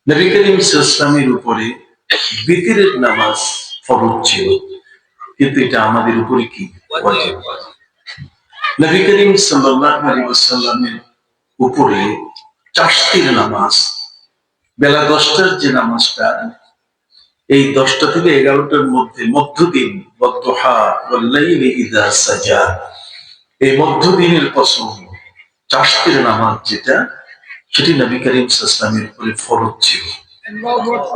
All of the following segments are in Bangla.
নবী করিম সাল্লাল্লাহু উপরে বিতিরের নামাজ ফরজ ছিল, কিন্তু এটা আমাদের উপরে কি ওয়াজিব। নবী করিম সাল্লাল্লাহু আলাইহি ওয়াসাল্লামের উপরে চাশতির নামাজ, বেলা 10টার যে নামাজটা, এই 10টা থেকে 11টার মধ্যে মধ্যদিন, ওয়াদুহা ওয়াল-লাইলি ইযা সাজা, এই মধ্যদিনের কসম, চাশতির নামাজ যেটা, সেটি নবী করিম সাল্লাল্লাহু আলাইহি ওয়াসাল্লামের উপরে ফরজ ছিল,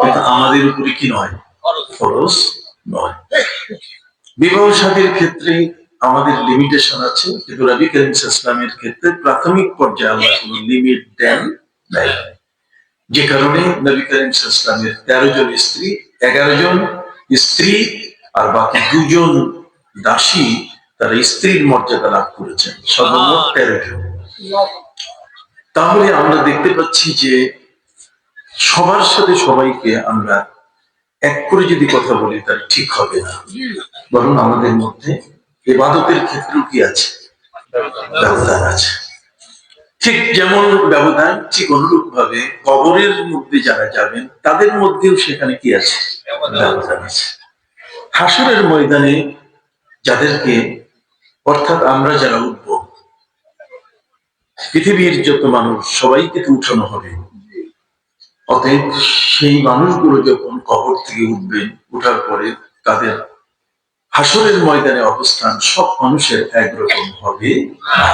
কিন্তু আমাদের উপরে কি নয়, ফরজ নয়। বিবাহ শাদীর ক্ষেত্রে আমাদের লিমিটেশন আছে, কিন্তু নবী করিম সাল্লাল্লাহু আলাইহি ওয়াসাল্লামের ক্ষেত্রে প্রাথমিক পর্যায়ে আল্লাহ কোনো লিমিট দেন নাই, যে কারণে নবী করিম সাল্লাল্লাহু আলাইহি ওয়াসাল্লামের 13 জন স্ত্রী, 11 জন স্ত্রী আর বাকি 2 জন দাসী তারা স্ত্রীর মর্যাদা লাভ করেছেন, সর্বমোট 13 জন। তাহলে আমরা দেখতে পাচ্ছি যে সবার সাথে সবাইকে আমরা এক করে যদি কথা বলি তাহলে ঠিক হবে না, বরং আমাদের মধ্যে ইবাদতের ক্ষেত্রেও কি আছে, ব্যবধান আছে। ঠিক যেমন ব্যবধান, ঠিক অনুরূপ ভাবে কবরের মধ্যে যারা যাবেন তাদের মধ্যেও সেখানে কি আছে, ব্যবধান আছে। হাসরের ময়দানে যাদেরকে, অর্থাৎ আমরা যারা উঠবো, পৃথিবীর যত মানুষ সবাইকে তো উঠানো হবে, অতএব সেই মানুষগুলো যখন কবর থেকে উঠবেন, উঠার পরে তাদের হাসরের ময়দানে অবস্থান সব মানুষের একরকম হবে না।